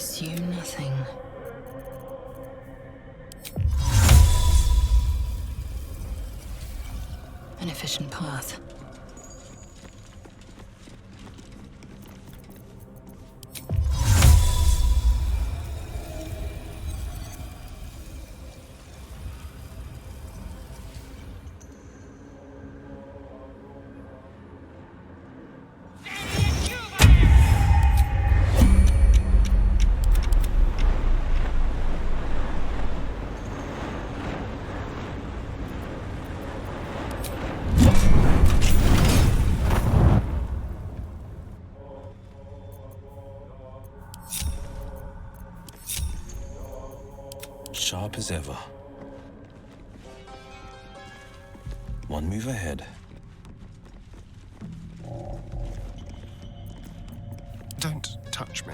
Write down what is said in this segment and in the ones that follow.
pursue nothing. An efficient path. Sharp as ever. One move ahead. Don't touch me.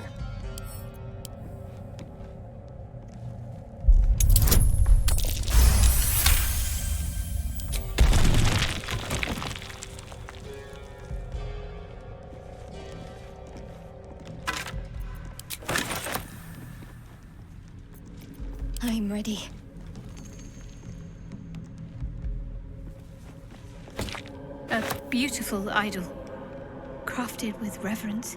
I'm ready. A beautiful idol, crafted with reverence.